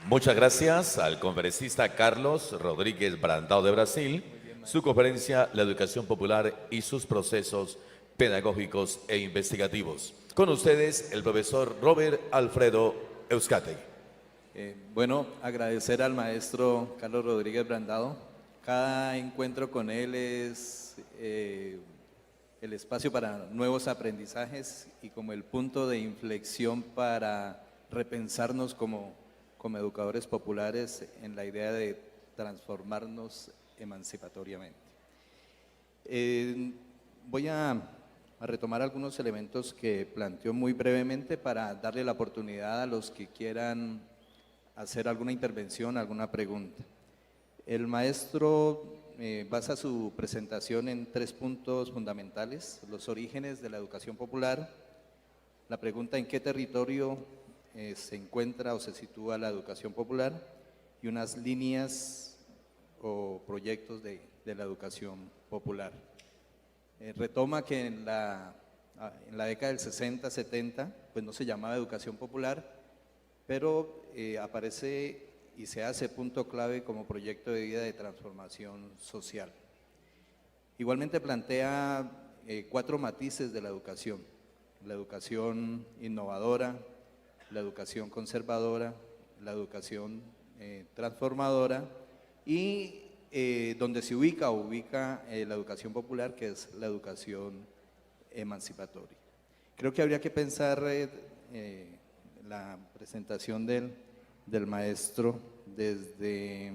Muchas gracias al conferencista Carlos Rodríguez Brandao de Brasil. Su conferencia, La educación popular y sus procesos pedagógicos e investigativos. Con ustedes, el profesor Robert Alfredo Euskate. Bueno, agradecer al maestro Carlos Rodríguez Brandao. Cada encuentro con él es el espacio para nuevos aprendizajes y como el punto de inflexión para repensarnos como educadores populares en la idea de transformarnos emancipatoriamente. Voy a retomar algunos elementos que planteó muy brevemente para darle la oportunidad a los que quieran hacer alguna intervención, alguna pregunta. El maestro basa su presentación en 3 puntos fundamentales: los orígenes de la educación popular, la pregunta en qué territorio se encuentra o se sitúa la educación popular, y unas líneas o proyectos de la educación popular. Retoma que en la década del 60, 70, pues no se llamaba educación popular, pero aparece y se hace punto clave como proyecto de vida de transformación social. Igualmente plantea 4 matices de la educación: la educación innovadora, la educación conservadora, la educación transformadora y donde se ubica la educación popular, que es la educación emancipatoria. Creo que habría que pensar la presentación del maestro desde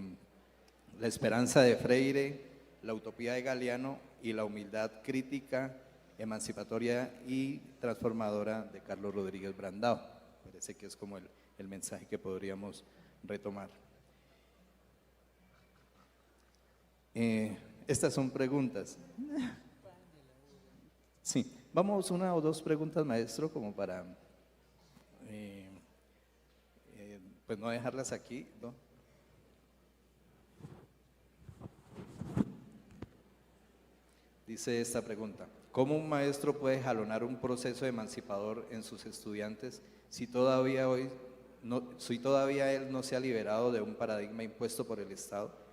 la esperanza de Freire, la utopía de Galeano y la humildad crítica, emancipatoria y transformadora de Carlos Rodríguez Brandao. Parece que es como el mensaje que podríamos retomar. Estas son preguntas. Sí, vamos 1 o 2 preguntas, maestro, como para pues no dejarlas aquí, ¿no? Dice esta pregunta: ¿cómo un maestro puede jalonar un proceso emancipador en sus estudiantes si todavía él no se ha liberado de un paradigma impuesto por el Estado?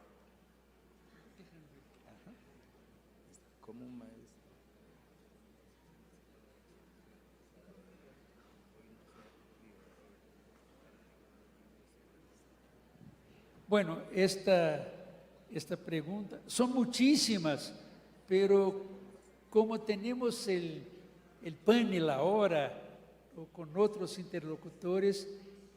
¿Cómo un maestro? Bueno, esta pregunta, son muchísimas, pero como tenemos el panel ahora, o con otros interlocutores,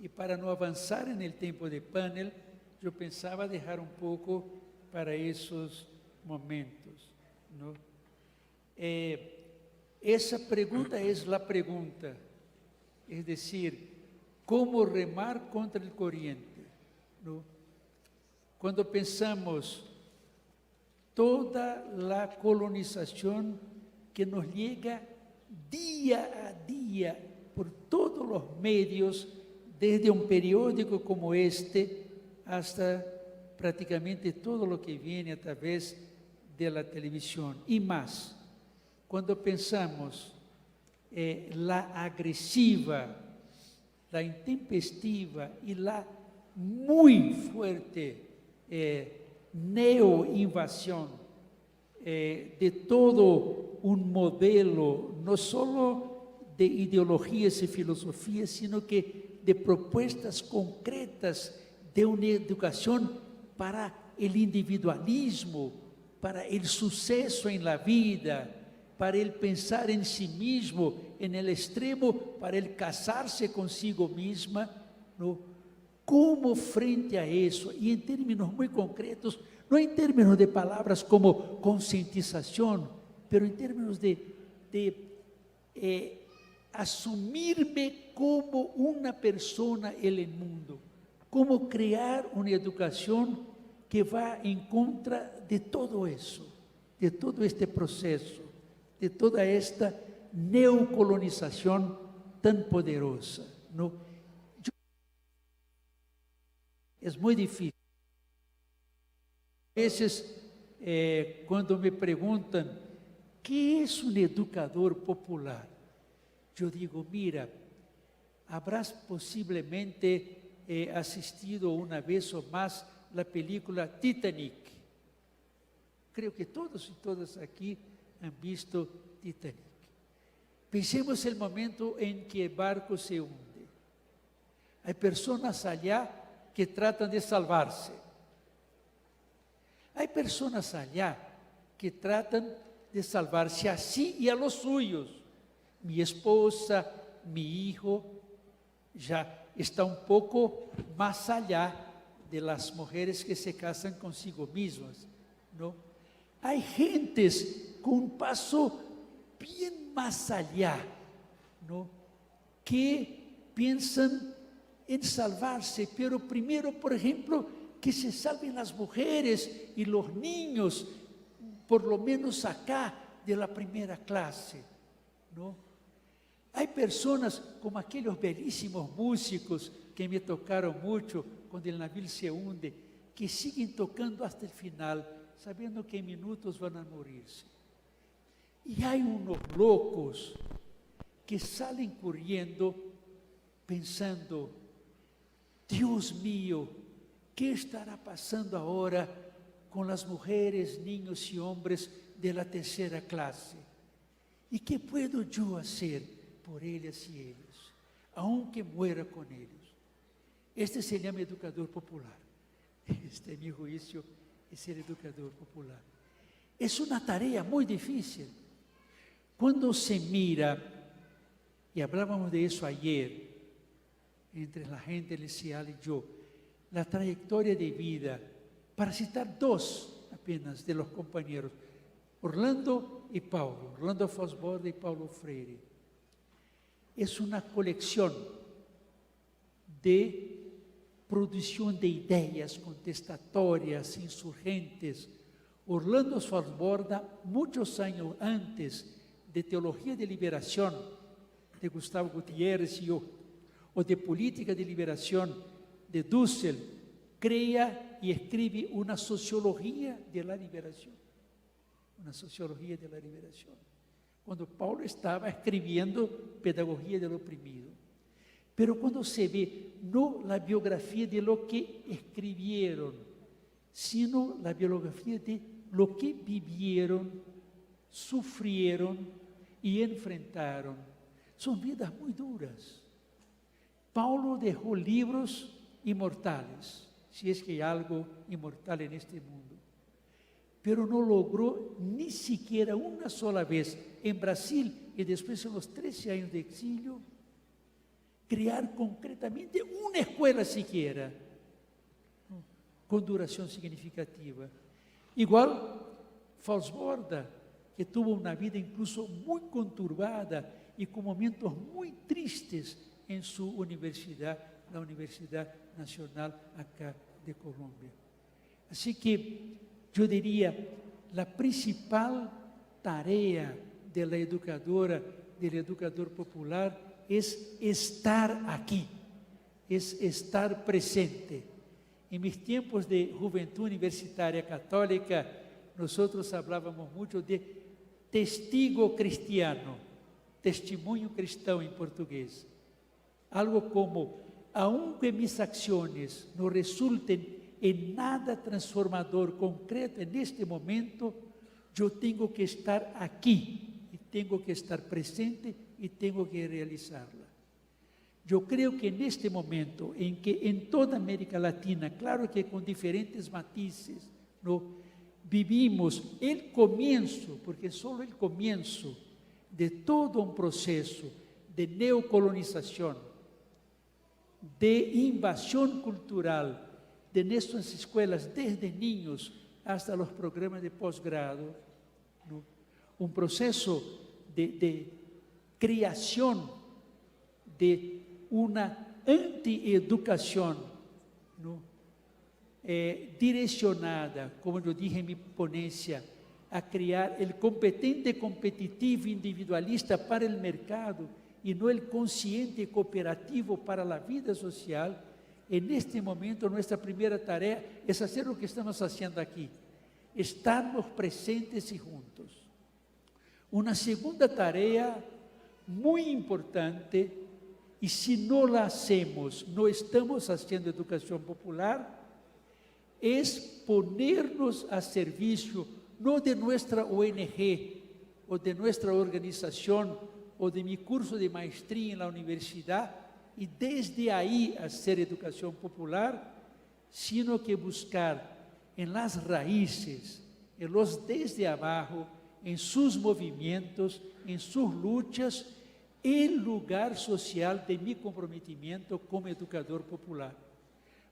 y para no avanzar en el tiempo de panel, yo pensaba dejar un poco para esos momentos, ¿no? Esa pregunta es la pregunta, es decir, ¿cómo remar contra el corriente? ¿No? Cuando pensamos toda la colonización que nos llega día a día, por todos los medios, desde un periódico como este hasta prácticamente todo lo que viene a través de la televisión. Y más, cuando pensamos la agresiva, la intempestiva y la muy fuerte neoinvasión de todo un modelo, no solo de ideologías y filosofías, sino que de propuestas concretas de una educación para el individualismo, para el suceso en la vida, para el pensar en sí mismo, en el extremo, para el casarse consigo misma, ¿no? ¿Cómo frente a eso, y en términos muy concretos, no en términos de palabras como concientización, pero en términos de asumirme como una persona en el mundo, cómo crear una educación que va en contra de todo eso, de todo este proceso, de toda esta neocolonización tan poderosa, ¿no? Es muy difícil. A veces, cuando me preguntan, ¿qué es un educador popular? Yo digo, mira, habrás posiblemente asistido una vez o más la película Titanic. Creo que todos y todas aquí han visto Titanic. Pensemos el momento en que el barco se hunde. Hay personas allá que tratan de salvarse. Hay personas allá que tratan de salvarse a sí y a los suyos. Mi esposa, mi hijo, ya está un poco más allá de las mujeres que se casan consigo mismas, ¿no? Hay gentes con un paso bien más allá, ¿no? Que piensan en salvarse, pero primero, por ejemplo, que se salven las mujeres y los niños, por lo menos acá de la primera clase, ¿no? Hay personas como aquellos belísimos músicos que me tocaron mucho cuando el navío se hunde, que siguen tocando hasta el final, sabiendo que en minutos van a morirse. Y hay unos locos que salen corriendo pensando, Dios mío, ¿qué estará pasando ahora con las mujeres, niños y hombres de la tercera clase? ¿Y qué puedo yo hacer por ellas y ellos, aunque muera con ellos? Este se llama educador popular. Este, a mi juicio, es ser educador popular. Es una tarea muy difícil. Cuando se mira, y hablábamos de eso ayer, entre la gente inicial y yo, la trayectoria de vida, para citar dos apenas de los compañeros, Orlando y Paulo, Orlando Fosborda y Paulo Freire. Es una colección de producción de ideas contestatorias, insurgentes. Orlando Fosborda, muchos años antes de Teología de Liberación, de Gustavo Gutiérrez o de Política de Liberación de Dussel, crea y escribe una sociología de la liberación. Una sociología de la liberación. Cuando Paulo estaba escribiendo Pedagogía del Oprimido. Pero cuando se ve, no la biografía de lo que escribieron, sino la biografía de lo que vivieron, sufrieron y enfrentaron. Son vidas muy duras. Paulo dejó libros inmortales, si es que hay algo inmortal en este mundo, pero no logró ni siquiera una sola vez en Brasil y después en los 13 años de exilio crear concretamente una escuela siquiera con duración significativa. Igual Fosborda, que tuvo una vida incluso muy conturbada y con momentos muy tristes en su universidad, la Universidad Nacional acá de Colombia. Así que yo diría, la principal tarea de la educadora del educador popular es estar aquí, es estar presente. En mis tiempos de juventud universitaria católica, nosotros hablábamos mucho de testigo cristiano, testemunho cristão em português. Algo como, aunque mis acciones no resulten en nada transformador concreto en este momento, yo tengo que estar aquí y tengo que estar presente y tengo que realizarla. Yo creo que en este momento en que en toda América Latina, claro que con diferentes matices, ¿no?, vivimos el comienzo, porque solo el comienzo de todo un proceso de neocolonización, de invasión cultural de nuestras escuelas, desde niños hasta los programas de posgrado, ¿no?, un proceso de creación de una antieducación, ¿no?, direccionada, como yo dije en mi ponencia, a crear el competente competitivo individualista para el mercado y no el consciente cooperativo para la vida social. En este momento nuestra primera tarea es hacer lo que estamos haciendo aquí, estarnos presentes y juntos. Una segunda tarea muy importante, y si no la hacemos, no estamos haciendo educación popular, es ponernos a servicio no de nuestra ONG o de nuestra organización o de mi curso de maestría en la universidad y desde ahí hacer educación popular, sino que buscar en las raíces, en los desde abajo, en sus movimientos, en sus luchas, el lugar social de mi comprometimiento como educador popular.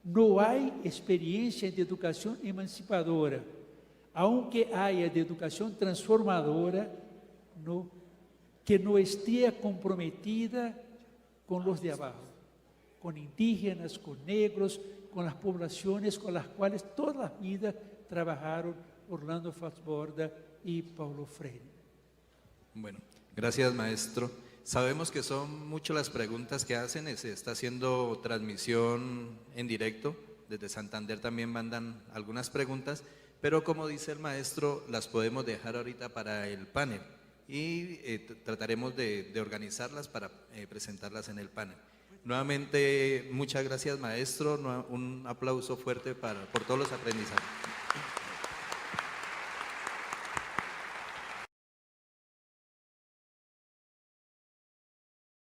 No hay experiencia de educación emancipadora, aunque haya de educación transformadora, no, que no esté comprometida con los de abajo, con indígenas, con negros, con las poblaciones con las cuales toda la vida trabajaron Orlando Falsborda y Paulo Freire. Bueno, gracias, maestro. Sabemos que son muchas las preguntas que hacen, se está haciendo transmisión en directo, desde Santander también mandan algunas preguntas, pero como dice el maestro, las podemos dejar ahorita para el panel y trataremos de organizarlas para presentarlas en el panel. Nuevamente, muchas gracias, maestro, un aplauso fuerte por todos los aprendizajes.